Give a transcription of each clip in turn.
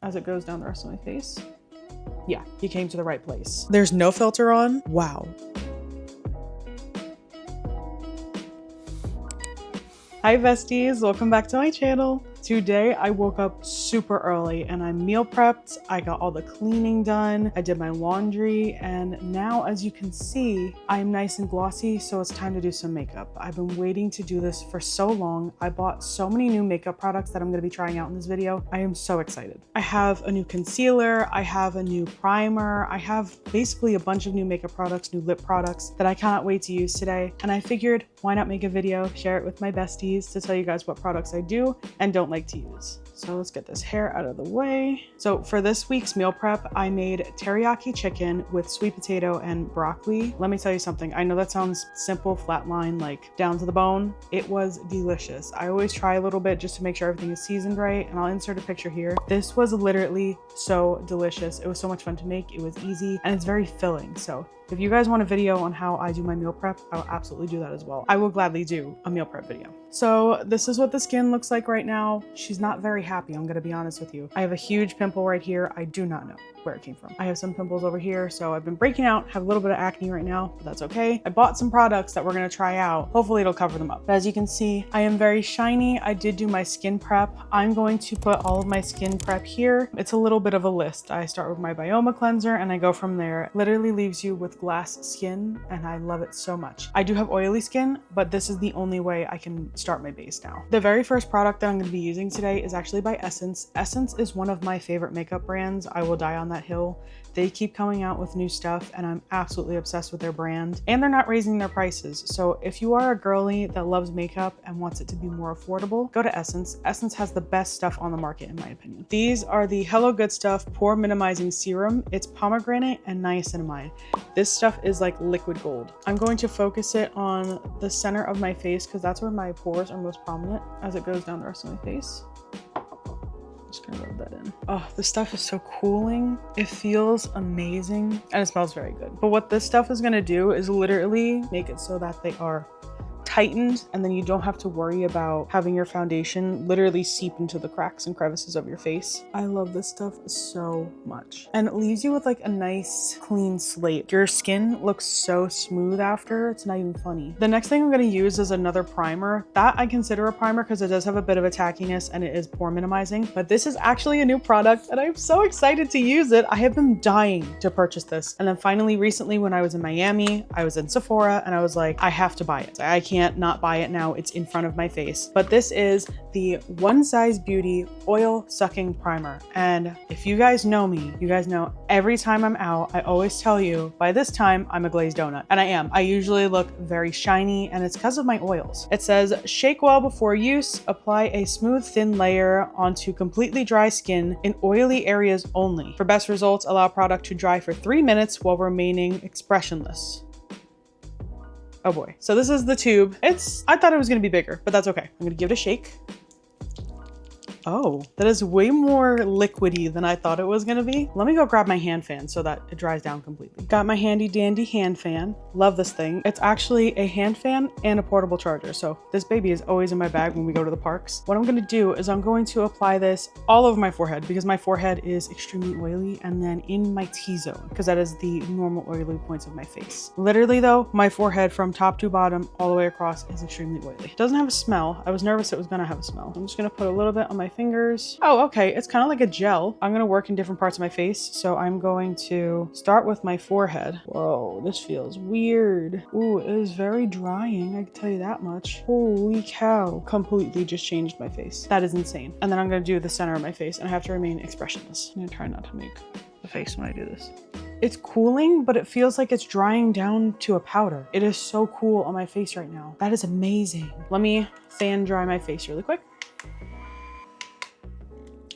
as it goes down the rest of my face. Yeah, he came to the right place. There's no filter on. Wow. Hi besties, welcome back to my channel. Today I woke up super early and I meal prepped. I got all the cleaning done. I did my laundry, and now as you can see, I'm nice and glossy, so it's time to do some makeup. I've been waiting to do this for so long. I bought so many new makeup products that I'm going to be trying out in this video. I am so excited. I have a new concealer, I have a new primer, I have basically a bunch of new makeup products, new lip products that I cannot wait to use today. And I figured, why not make a video, share it with my besties to tell you guys what products I do and don't like to use. So let's get this hair out of the way. So for this week's meal prep, I made teriyaki chicken with sweet potato and broccoli. Let me tell you something. I know that sounds simple, flatline, like down to the bone. It was delicious. I always try a little bit just to make sure everything is seasoned right, and I'll insert a picture here. This was literally so delicious. It was so much fun to make. It was easy and it's very filling. So if you guys want a video on how I do my meal prep, I will absolutely do that as well. I will gladly do a meal prep video. So this is what the skin looks like right now. She's not very happy, I'm gonna be honest with you. I have a huge pimple right here. I do not know where it came from. I have some pimples over here, so I've been breaking out, have a little bit of acne right now, but that's okay. I bought some products that we're gonna try out. Hopefully it'll cover them up. But as you can see, I am very shiny. I did do my skin prep. I'm going to put all of my skin prep here. It's a little bit of a list. I start with my BYOMA cleanser and I go from there. It literally leaves you with glass skin and I love it so much. I do have oily skin, but this is the only way I can start my base now. The very first product that I'm going to be using today is actually by Essence. Essence is one of my favorite makeup brands. I will die on that hill. They keep coming out with new stuff and I'm absolutely obsessed with their brand, and they're not raising their prices. So if you are a girly that loves makeup and wants it to be more affordable, go to Essence. Essence has the best stuff on the market in my opinion. These are the Hello Good Stuff Pore Minimizing Serum. It's pomegranate and niacinamide. This stuff is like liquid gold. I'm going to focus it on the center of my face because that's where my pores are most prominent as it goes down the rest of my face. Just gonna rub that in. Oh, this stuff is so cooling. It feels amazing and it smells very good. But what this stuff is gonna do is literally make it so that they are tightened, and then you don't have to worry about having your foundation literally seep into the cracks and crevices of your face. I love this stuff so much. And it leaves you with like a nice clean slate. Your skin looks so smooth after, it's not even funny. The next thing I'm going to use is another primer. That I consider a primer because it does have a bit of a tackiness and it is pore minimizing, but this is actually a new product and I'm so excited to use it. I have been dying to purchase this. And then finally recently when I was in Miami, I was in Sephora and I was like, I have to buy it. I can't not buy it now. It's in front of my face. But this is the One Size Beauty Oil Sucking Primer. And if you guys know me, you guys know every time I'm out, I always tell you by this time I'm a glazed donut. And I am. I usually look very shiny and it's because of my oils. It says, shake well before use, apply a smooth thin layer onto completely dry skin in oily areas only. For best results, allow product to dry for 3 minutes while remaining expressionless. Oh boy. So this is the tube. I thought it was gonna be bigger, but that's okay. I'm gonna give it a shake. Oh, that is way more liquidy than I thought it was gonna be. Let me go grab my hand fan so that it dries down completely. Got my handy dandy hand fan. Love this thing. It's actually a hand fan and a portable charger. So this baby is always in my bag when we go to the parks. What I'm gonna do is I'm going to apply this all over my forehead because my forehead is extremely oily, and then in my T-zone because that is the normal oily points of my face. Literally though, my forehead from top to bottom all the way across is extremely oily. It doesn't have a smell. I was nervous it was gonna have a smell. I'm just gonna put a little bit on my fingers. Oh, okay. It's kind of like a gel. I'm going to work in different parts of my face. So I'm going to start with my forehead. Whoa, this feels weird. Ooh, it is very drying. I can tell you that much. Holy cow. Completely just changed my face. That is insane. And then I'm going to do the center of my face and I have to remain expressionless. I'm going to try not to make the face when I do this. It's cooling, but it feels like it's drying down to a powder. It is so cool on my face right now. That is amazing. Let me fan dry my face really quick.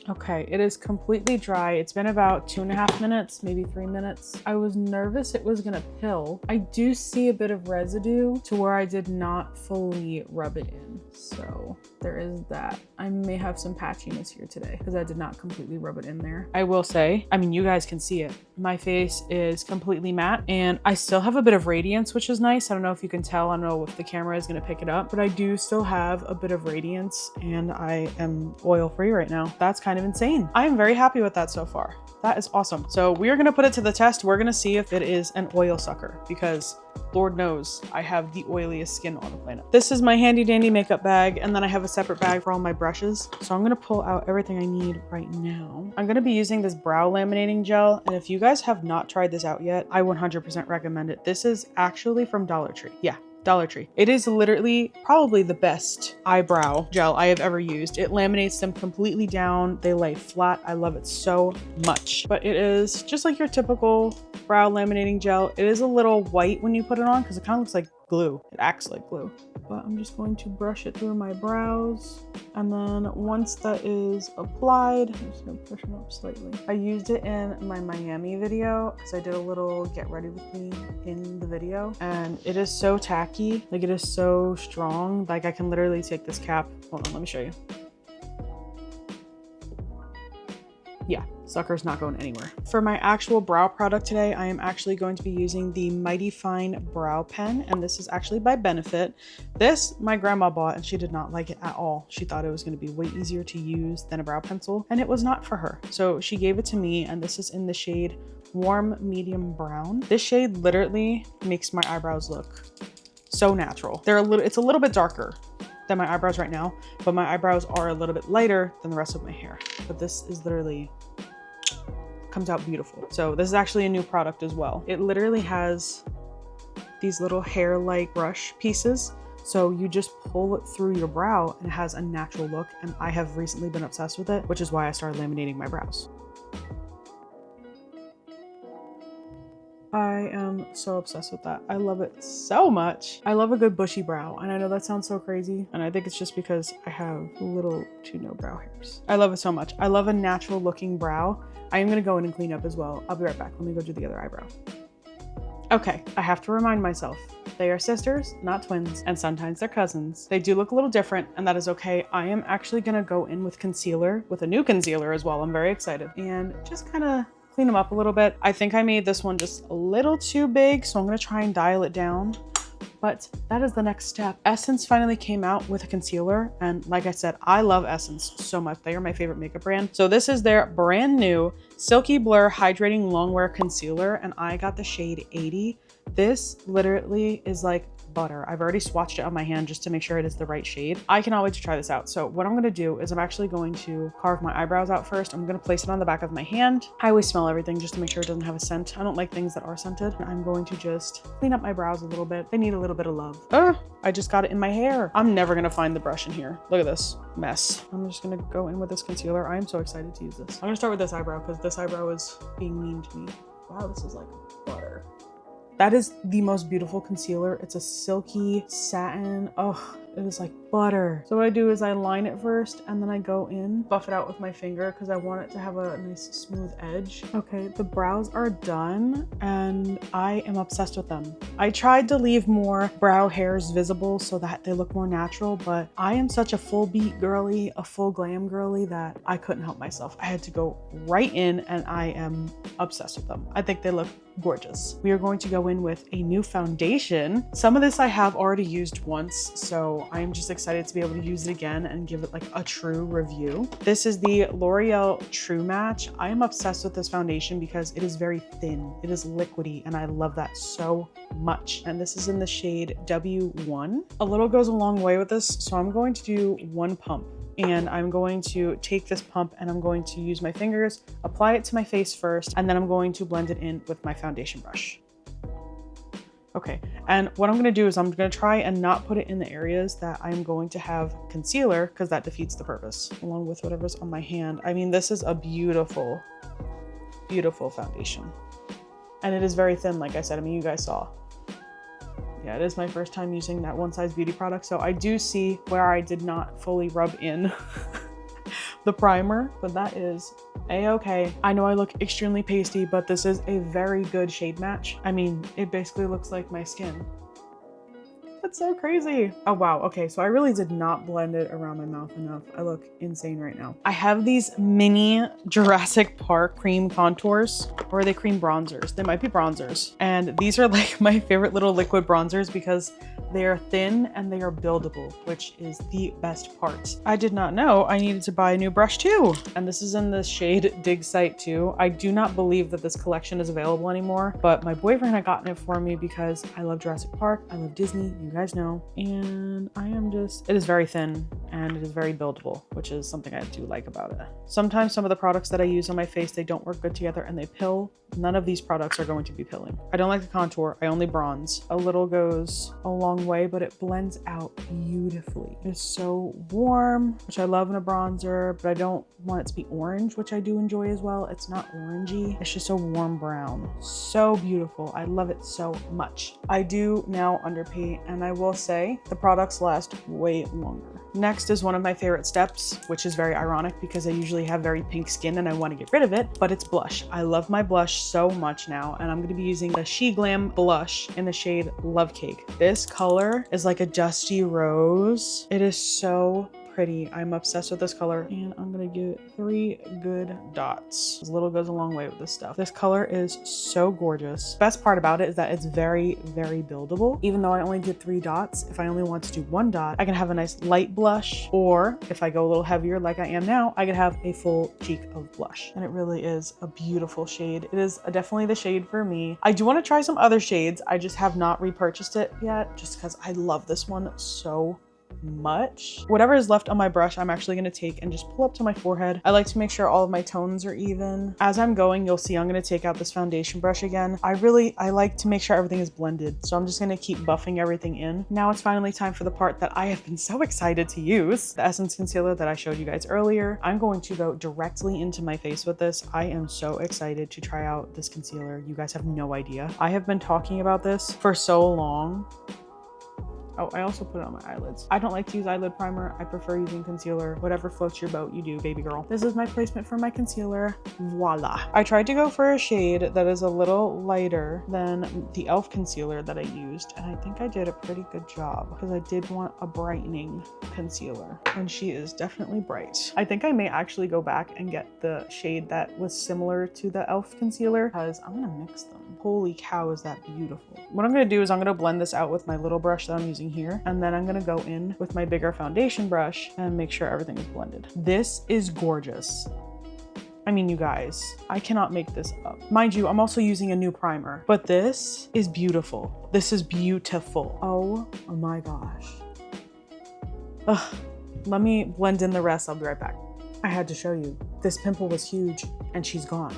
Okay, it is completely dry. It's been about 2.5 minutes, maybe 3 minutes. I was nervous it was gonna pill. I do see a bit of residue to where I did not fully rub it in. So there is that. I may have some patchiness here today because I did not completely rub it in there. I will say, I mean, you guys can see it. my face is completely matte and I still have a bit of radiance, which is nice. I don't know if you can tell. I don't know if the camera is going to pick it up, but I do still have a bit of radiance and I am oil free right now. That's kind of insane. I am very happy with that so far. That is awesome. So we are going to put it to the test. We're going to see if it is an oil sucker because Lord knows I have the oiliest skin on the planet. This is my handy dandy makeup bag, and then I have a separate bag for all my brushes. So I'm gonna pull out everything I need right now. I'm gonna be using this brow laminating gel, and if you guys have not tried this out yet, I 100% recommend it. This is actually from Dollar Tree. Yeah. Dollar Tree. It is literally probably the best eyebrow gel I have ever used. It laminates them completely down. They lay flat. I love it so much. But it is just like your typical brow laminating gel. It is a little white when you put it on because it kind of looks like glue. It acts like glue. But I'm just going to brush it through my brows. And then once that is applied, I'm just gonna push them up slightly. I used it in my Miami video because I did a little get ready with me in the video. And it is so tacky. Like it is so strong. Like I can literally take this cap. Hold on, let me show you. Yeah, sucker's not going anywhere. For my actual brow product today, I am actually going to be using the Mighty Fine Brow Pen, and this is actually by Benefit. This my grandma bought and she did not like it at all. She thought it was going to be way easier to use than a brow pencil, and it was not for her. So she gave it to me, and this is in the shade Warm Medium Brown. This shade literally makes my eyebrows look so natural. It's a little bit darker than my eyebrows right now, but my eyebrows are a little bit lighter than the rest of my hair. But this is literally comes out beautiful. So this is actually a new product as well. It literally has these little hair-like brush pieces. So you just pull it through your brow and it has a natural look. And I have recently been obsessed with it, which is why I started laminating my brows. I am so obsessed with that. I love it so much. I love a good bushy brow, and I know that sounds so crazy, and I think it's just because I have little to no brow hairs. I love it so much. I love a natural looking brow. I am gonna go in and clean up as well. I'll be right back. Let me go do the other eyebrow. Okay, I have to remind myself, they are sisters, not twins, and sometimes they're cousins. They do look a little different, and that is okay. I am actually gonna go in with concealer, with a new concealer as well. I'm very excited, and just kind of clean them up a little bit. I think I made this one just a little too big, so I'm gonna try and dial it down. But that is the next step. Essence finally came out with a concealer, and like I said, I love Essence so much. They are my favorite makeup brand. So this is their brand new Silky Blur Hydrating Longwear Concealer, and I got the shade 80. This literally is like butter. I've already swatched it on my hand just to make sure it is the right shade. I cannot wait to try this out. So what I'm going to do is I'm actually going to carve my eyebrows out first. I'm going to place it on the back of my hand. I always smell everything just to make sure it doesn't have a scent. I don't like things that are scented. I'm going to just clean up my brows a little bit. They need a little bit of love. I just got it in my hair. I'm never going to find the brush in here. Look at this mess. I'm just going to go in with this concealer. I am so excited to use this. I'm going to start with this eyebrow because this eyebrow is being mean to me. Wow, this is like butter. That is the most beautiful concealer. It's a silky satin. Oh, it is like butter. So what I do is I line it first and then I go in, buff it out with my finger because I want it to have a nice smooth edge. Okay, the brows are done and I am obsessed with them. I tried to leave more brow hairs visible so that they look more natural, but I am such a full beat girly, a full glam girly that I couldn't help myself. I had to go right in and I am obsessed with them. I think they look gorgeous. We are going to go in with a new foundation. Some of this I have already used once, so I'm just excited to be able to use it again and give it like a true review. This is the L'Oreal True Match. I am obsessed with this foundation because it is very thin. It is liquidy and I love that so much. And this is in the shade W1. A little goes a long way with this, so I'm going to do one pump. And I'm going to take this pump and I'm going to use my fingers, apply it to my face first, and then I'm going to blend it in with my foundation brush. Okay, and what I'm gonna do is I'm gonna try and not put it in the areas that I'm going to have concealer because that defeats the purpose, along with whatever's on my hand. I mean, this is a beautiful, beautiful foundation. And it is very thin, like I said. I mean, you guys saw. Yeah, it is my first time using that One Size Beauty product, so I do see where I did not fully rub in the primer, but that is a-okay. I know I look extremely pasty, but this is a very good shade match. I mean, it basically looks like my skin. That's so crazy. Oh wow, okay, so I really did not blend it around my mouth enough. I look insane right now. I have these mini Jurassic Park cream contours, or are they cream bronzers? They might be bronzers. And these are like my favorite little liquid bronzers because they are thin and they are buildable, which is the best part. I did not know I needed to buy a new brush too. And this is in the shade Dig Site 2. I do not believe that this collection is available anymore, but my boyfriend had gotten it for me because I love Jurassic Park, I love Disney, you guys know. And I am just, it is very thin and it is very buildable, which is something I do like about it. Sometimes some of the products that I use on my face, they don't work good together and they pill. None of these products are going to be pilling. I don't like the contour, I only bronze. A little goes a long way, but it blends out beautifully. It's so warm, which I love in a bronzer, but I don't want it to be orange, which I do enjoy as well. It's not orangey, it's just a warm brown. So beautiful, I love it so much. I do now underpaint, and I will say the products last way longer. Next is one of my favorite steps, which is very ironic because I usually have very pink skin and I want to get rid of it, but it's blush. I love my blush so much now, and I'm going to be using the FACE GRWM blush in the shade Love Cake. This color is like a dusty rose. It is so pretty. I'm obsessed with this color, and I'm gonna give it 3 good dots. This little goes a long way with this stuff. This color is so gorgeous. Best part about it is that it's very, very buildable. Even though I only did 3 dots, if I only want to do 1 dot, I can have a nice light blush, or if I go a little heavier like I am now, I can have a full cheek of blush. And it really is a beautiful shade. It is definitely the shade for me. I do want to try some other shades. I just have not repurchased it yet, just because I love this one so much. Whatever is left on my brush, I'm actually going to take and just pull up to my forehead. I like to make sure all of my tones are even. As I'm going, you'll see I'm going to take out this foundation brush again. I like to make sure everything is blended, so I'm just going to keep buffing everything in. Now it's finally time for the part that I have been so excited to use, the Essence concealer that I showed you guys earlier. I'm going to go directly into my face with this. I am so excited to try out this concealer. You guys have no idea. I have been talking about this for so long. Oh, I also put it on my eyelids. I don't like to use eyelid primer. I prefer using concealer. Whatever floats your boat, you do, baby girl. This is my placement for my concealer. Voila. I tried to go for a shade that is a little lighter than the e.l.f. concealer that I used, and I think I did a pretty good job because I did want a brightening concealer, and she is definitely bright. I think I may actually go back and get the shade that was similar to the e.l.f. concealer because I'm gonna mix them. Holy cow, is that beautiful. What I'm gonna do is I'm gonna blend this out with my little brush that I'm using here, and then I'm gonna go in with my bigger foundation brush and make sure everything is blended. This is gorgeous. I mean, you guys, I cannot make this up. Mind you, I'm also using a new primer, but this is beautiful. This is beautiful. Oh my gosh. Ugh. Let me blend in the rest. I'll be right back. I had to show you. This pimple was huge and she's gone.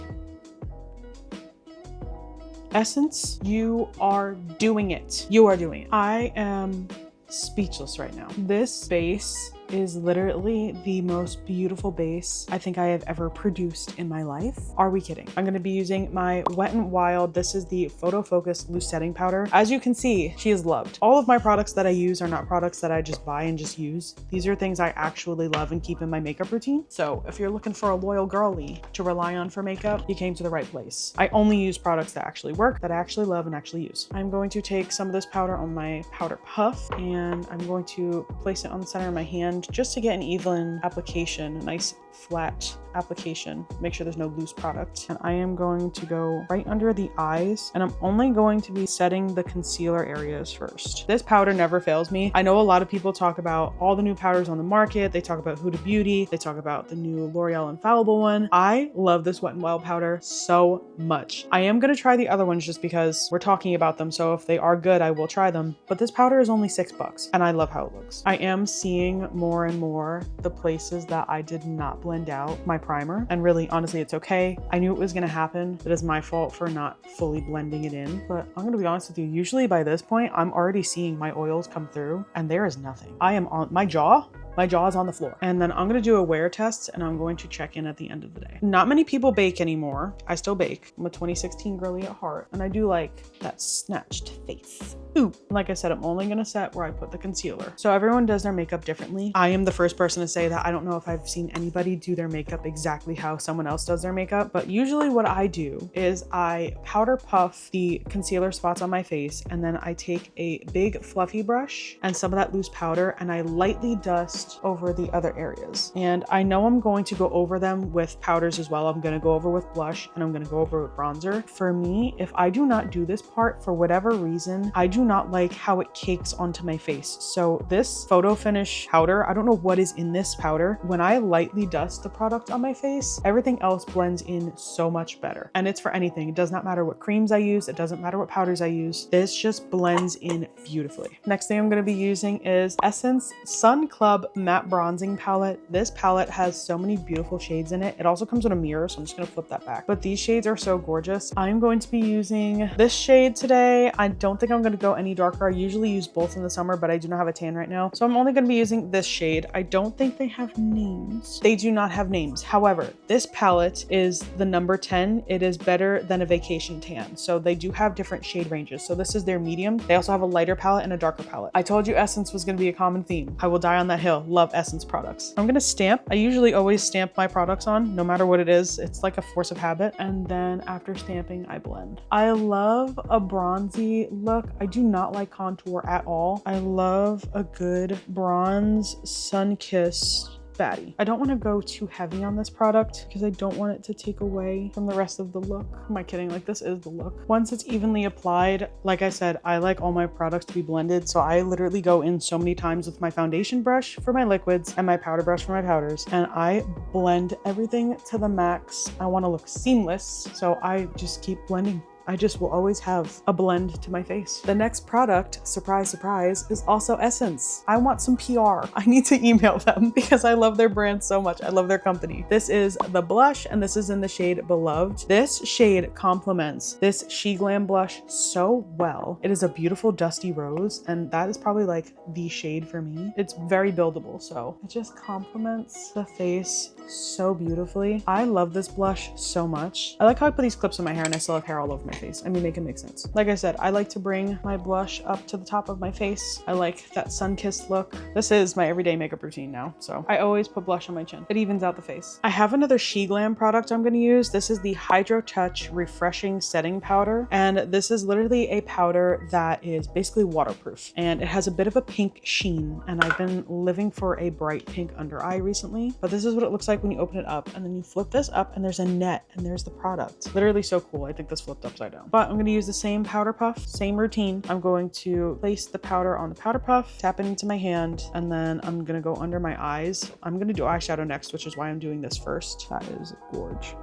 Essence, you are doing it. You are doing it. I am speechless right now. This base is literally the most beautiful base I think I have ever produced in my life. Are we kidding? I'm gonna be using my Wet n Wild. This is the Photo Focus Loose Setting Powder. As you can see, she is loved. All of my products that I use are not products that I just buy and just use. These are things I actually love and keep in my makeup routine. So if you're looking for a loyal girly to rely on for makeup, you came to the right place. I only use products that actually work, that I actually love and actually use. I'm going to take some of this powder on my powder puff, and I'm going to place it on the center of my hand just to get an even application, a nice flat application. Make sure there's no loose product. And I am going to go right under the eyes, and I'm only going to be setting the concealer areas first. This powder never fails me. I know a lot of people talk about all the new powders on the market. They talk about Huda Beauty. They talk about the new L'Oreal Infallible one. I love this Wet n Wild powder so much. I am going to try the other ones just because we're talking about them. So if they are good, I will try them. But this powder is only $6 and I love how it looks. I am seeing more and more the places that I did not blend out my primer, and really honestly it's okay. I knew it was going to happen. It is my fault for not fully blending it in, but I'm going to be honest with you, usually by this point I'm already seeing my oils come through and there is nothing. I am on my jaw My jaw's on the floor. And then I'm gonna do a wear test and I'm going to check in at the end of the day. Not many people bake anymore. I still bake. I'm a 2016 girly at heart. And I do like that snatched face. Ooh, like I said, I'm only gonna set where I put the concealer. So everyone does their makeup differently. I am the first person to say that I don't know if I've seen anybody do their makeup exactly how someone else does their makeup, but usually what I do is I powder puff the concealer spots on my face, and then I take a big fluffy brush and some of that loose powder and I lightly dust over the other areas. And I know I'm going to go over them with powders as well. I'm gonna go over with blush and I'm gonna go over with bronzer. For me, if I do not do this part for whatever reason, I do not like how it cakes onto my face. So this photo finish powder, I don't know what is in this powder. When I lightly dust the product on my face, everything else blends in so much better. And it's for anything. It does not matter what creams I use. It doesn't matter what powders I use. This just blends in beautifully. Next thing I'm going to be using is Essence Sun Club Matte Bronzing Palette. This palette has so many beautiful shades in it. It also comes with a mirror, so I'm just going to flip that back. But these shades are so gorgeous. I'm going to be using this shade today. I don't think I'm going to go any darker. I usually use both in the summer, but I do not have a tan right now. So I'm only going to be using this shade. I don't think they have names. They do not have names. However, this palette is the number 10. It is better than a vacation tan. So they do have different shade ranges. So this is their medium. They also have a lighter palette and a darker palette. I told you Essence was going to be a common theme. I will die on that hill. Love Essence products. I'm going to stamp. I usually always stamp my products on, no matter what it is. It's like a force of habit. And then after stamping, I blend. I love a bronzy look. I do not like contour at all. I love a good bronze sun-kissed baddie. I don't want to go too heavy on this product because I don't want it to take away from the rest of the look. Am I kidding? Like, this is the look. Once it's evenly applied, like I said, I like all my products to be blended. So I literally go in so many times with my foundation brush for my liquids and my powder brush for my powders. And I blend everything to the max. I want to look seamless. So I just keep blending. I just will always have a blend to my face. The next product, surprise, surprise, is also Essence. I want some PR. I need to email them because I love their brand so much. I love their company. This is the blush and this is in the shade Beloved. This shade complements this She Glam blush so well. It is a beautiful dusty rose and that is probably like the shade for me. It's very buildable, so it just complements the face so beautifully. I love this blush so much. I like how I put these clips in my hair and I still have hair all over my face. I mean, make it make sense. Like I said, I like to bring my blush up to the top of my face. I like that sun-kissed look. This is my everyday makeup routine now, so I always put blush on my chin. It evens out the face. I have another She Glam product I'm going to use. This is the Hydro Touch Refreshing Setting Powder, and this is literally a powder that is basically waterproof, and it has a bit of a pink sheen, and I've been living for a bright pink under eye recently, but this is what it looks like when you open it up, and then you flip this up, and there's a net, and there's the product. Literally so cool. I think this flipped upside down. But I'm going to use the same powder puff, same routine. I'm going to place the powder on the powder puff, tap it into my hand, and then I'm going to go under my eyes. I'm going to do eyeshadow next, which is why I'm doing this first. That is gorge.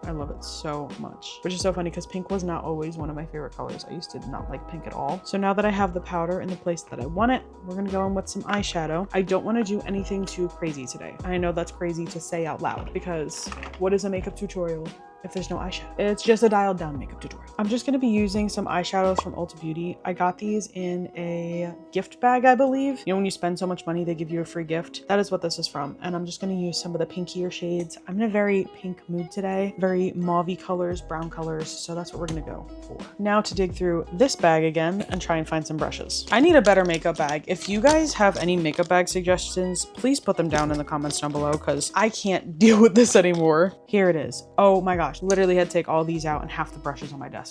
I love it so much, which is so funny because pink was not always one of my favorite colors. I used to not like pink at all. So now that I have the powder in the place that I want it, we're going to go in with some eyeshadow. I don't want to do anything too crazy today. I know that's crazy to say out loud because what is a makeup tutorial if there's no eyeshadow? It's just a dialed down makeup tutorial. I'm just going to be using some eyeshadows from Ulta Beauty. I got these in a gift bag, I believe. You know, when you spend so much money, they give you a free gift. That is what this is from. And I'm just going to use some of the pinkier shades. I'm in a very pink mood today, very mauvey colors, brown colors. So that's what we're going to go for. Now to dig through this bag again and try and find some brushes. I need a better makeup bag. If you guys have any makeup bag suggestions, please put them down in the comments down below because I can't deal with this anymore. Here it is. Oh my gosh. Literally had to take all these out and half the brushes on my desk.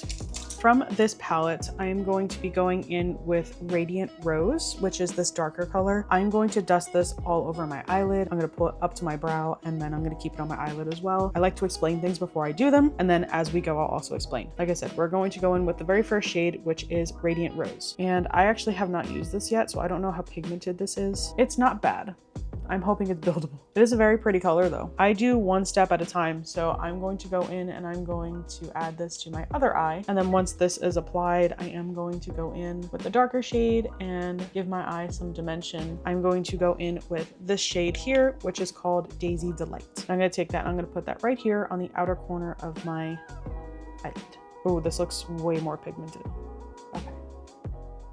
From this palette, I am going to be going in with Radiant Rose, which is this darker color. I'm going to dust this all over my eyelid. I'm going to pull it up to my brow and then I'm going to keep it on my eyelid as well. I like to explain things before I do them. And then as we go, I'll also explain. Like I said, we're going to go in with the very first shade, which is Radiant Rose. And I actually have not used this yet, so I don't know how pigmented this is. It's not bad. I'm hoping it's buildable. It is a very pretty color though. I do one step at a time. So I'm going to go in and I'm going to add this to my other eye. And then once this is applied, I am going to go in with the darker shade and give my eye some dimension. I'm going to go in with this shade here, which is called Daisy Delight. I'm going to take that and I'm going to put that right here on the outer corner of my eyelid. Oh, this looks way more pigmented. Okay.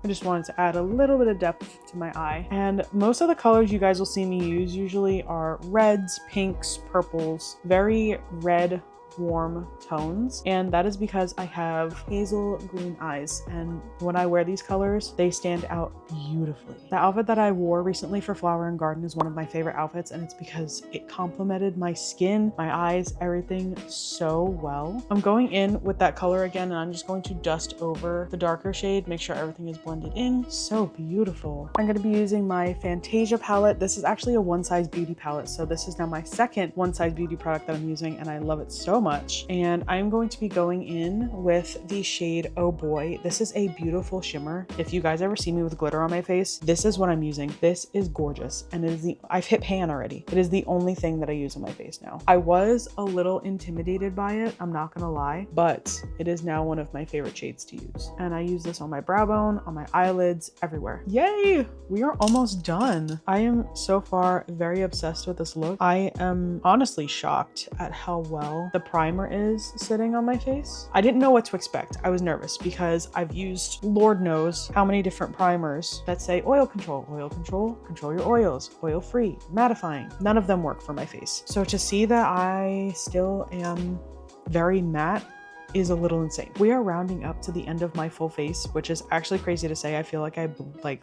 I just wanted to add a little bit of depth to my eye. And most of the colors you guys will see me use usually are reds, pinks, purples, very red, warm tones, and that is because I have hazel green eyes, and when I wear these colors they stand out beautifully. The outfit that I wore recently for Flower and Garden is one of my favorite outfits, and it's because it complemented my skin, my eyes, everything so well. I'm going in with that color again, and I'm just going to dust over the darker shade, make sure everything is blended in. So beautiful. I'm going to be using my Fantasia palette. This is actually a One Size Beauty palette, so this is now my second One Size Beauty product that I'm using, and I love it so much. And I'm going to be going in with the shade Oh Boy. This is a beautiful shimmer. If you guys ever see me with glitter on my face, this is what I'm using. This is gorgeous, and it is I've hit pan already. It is the only thing that I use on my face now. I was a little intimidated by it, I'm not gonna lie, but it is now one of my favorite shades to use. And I use this on my brow bone, on my eyelids, everywhere. Yay! We are almost done. I am so far very obsessed with this look. I am honestly shocked at how well the primer is sitting on my face. I didn't know what to expect. I was nervous because I've used Lord knows how many different primers that say oil control, control your oils, oil free, mattifying. None of them work for my face. So to see that I still am very matte is a little insane. We are rounding up to the end of my full face, which is actually crazy to say. I feel like I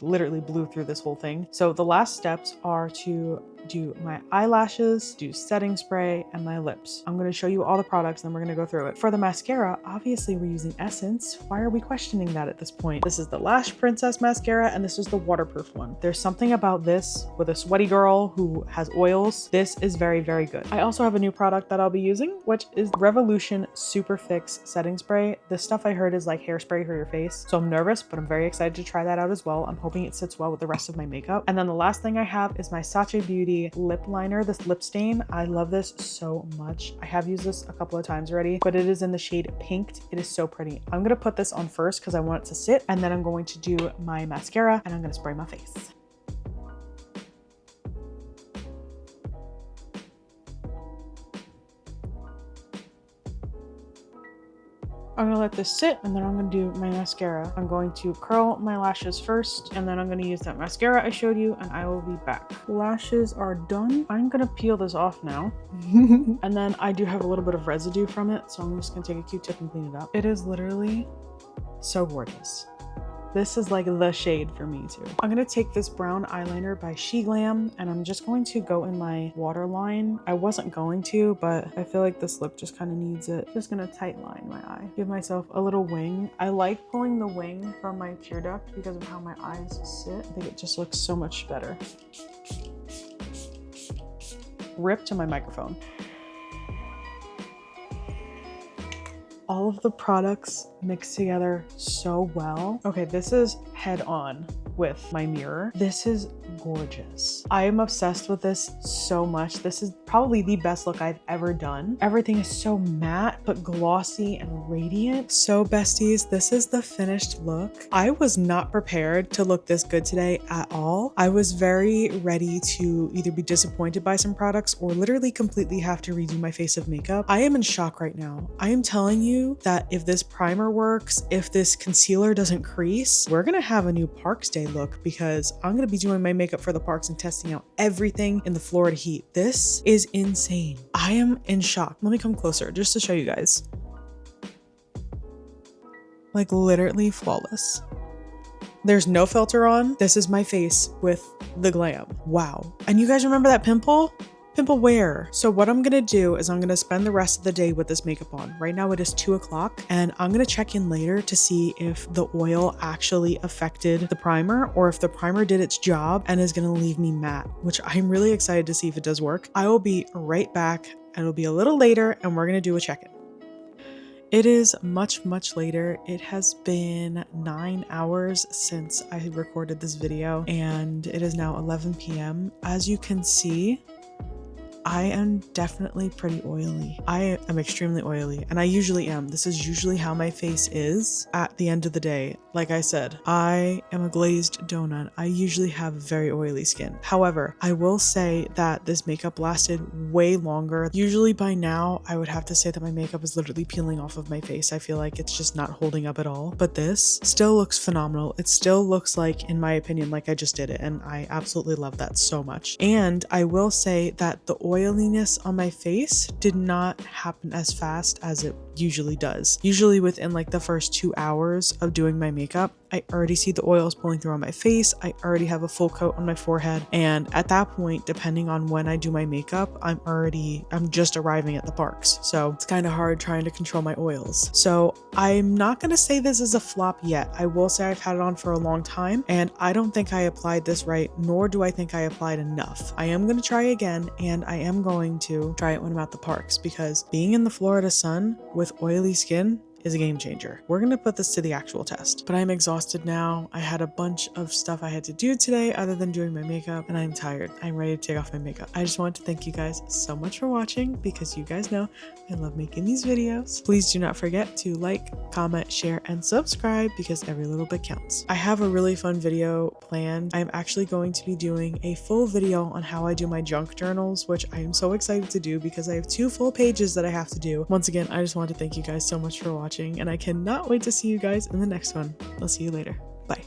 literally blew through this whole thing. So the last steps are to do my eyelashes, do setting spray, and my lips. I'm going to show you all the products and then we're going to go through it. For the mascara, obviously we're using Essence. Why are we questioning that at this point? This is the Lash Princess mascara, and this is the waterproof one. There's something about this with a sweaty girl who has oils. This is very, very good. I also have a new product that I'll be using, which is Revolution Super Fix setting spray. This stuff I heard is like hairspray for your face. So I'm nervous, but I'm very excited to try that out as well. I'm hoping it sits well with the rest of my makeup. And then the last thing I have is my Soo'ae Beauty lip liner, this lip stain. I love this so much. I have used this a couple of times already, but it is in the shade Pinked. It is so pretty. I'm going to put this on first because I want it to sit, and then I'm going to do my mascara and I'm going to spray my face. I'm gonna let this sit, and then I'm gonna do my mascara. I'm going to curl my lashes first, and then I'm gonna use that mascara I showed you, and I will be back. Lashes are done. I'm gonna peel this off now. And then I do have a little bit of residue from it, so I'm just gonna take a Q-tip and clean it up. It is literally so gorgeous. This is like the shade for me too. I'm gonna take this brown eyeliner by SheGlam, and I'm just going to go in my waterline. I wasn't going to, but I feel like this look just kind of needs it. Just gonna tight line my eye. Give myself a little wing. I like pulling the wing from my tear duct because of how my eyes sit. I think it just looks so much better. Rip to my microphone. All of the products mix together so well. Okay, this is head on with my mirror. This is gorgeous. I am obsessed with this so much. This is probably the best look I've ever done. Everything is so matte but glossy and radiant. So besties, this is the finished look. I was not prepared to look this good today at all. I was very ready to either be disappointed by some products or literally completely have to redo my face of makeup. I am in shock right now. I am telling you that if this primer works, if this concealer doesn't crease, we're gonna have a new Parks Day look, because I'm gonna be doing my makeup for the parks and testing out everything in the Florida heat. This is insane. I am in shock. Let me come closer just to show you guys. Like literally flawless. There's no filter on. This is my face with the glam. Wow. And you guys remember that pimple? Pimple where? So what I'm gonna do is I'm gonna spend the rest of the day with this makeup on. Right now it is 2 o'clock, and I'm gonna check in later to see if the oil actually affected the primer or if the primer did its job and is gonna leave me matte, which I'm really excited to see if it does work. I will be right back. It'll be a little later and we're gonna do a check-in. It is much, much later. It has been 9 hours since I recorded this video, and it is now 11 p.m. As you can see, I am definitely pretty oily. I am extremely oily, and I usually am. This is usually how my face is at the end of the day. Like I said, I am a glazed donut. I usually have very oily skin. However, I will say that this makeup lasted way longer. Usually by now, I would have to say that my makeup is literally peeling off of my face. I feel like it's just not holding up at all. But this still looks phenomenal. It still looks like, in my opinion, like I just did it. And I absolutely love that so much. And I will say that the oiliness on my face did not happen as fast as it usually does. Usually within like the first 2 hours of doing my makeup, I already see the oils pulling through on my face. I already have a full coat on my forehead. And at that point, depending on when I do my makeup, I'm just arriving at the parks. So it's kind of hard trying to control my oils. So I'm not going to say this is a flop yet. I will say I've had it on for a long time and I don't think I applied this right, nor do I think I applied enough. I am going to try again, and I am going to try it when I'm at the parks, because being in the Florida sun with oily skin is a game changer. We're gonna put this to the actual test. But I'm exhausted now. I had a bunch of stuff I had to do today other than doing my makeup, and I'm tired. I'm ready to take off my makeup. I just want to thank you guys so much for watching, because you guys know I love making these videos. Please do not forget to like, comment, share, and subscribe, because every little bit counts. I have a really fun video planned. I'm actually going to be doing a full video on how I do my junk journals, which I am so excited to do because I have 2 full pages that I have to do. Once again, I just want to thank you guys so much for watching, and I cannot wait to see you guys in the next one. I'll see you later. Bye.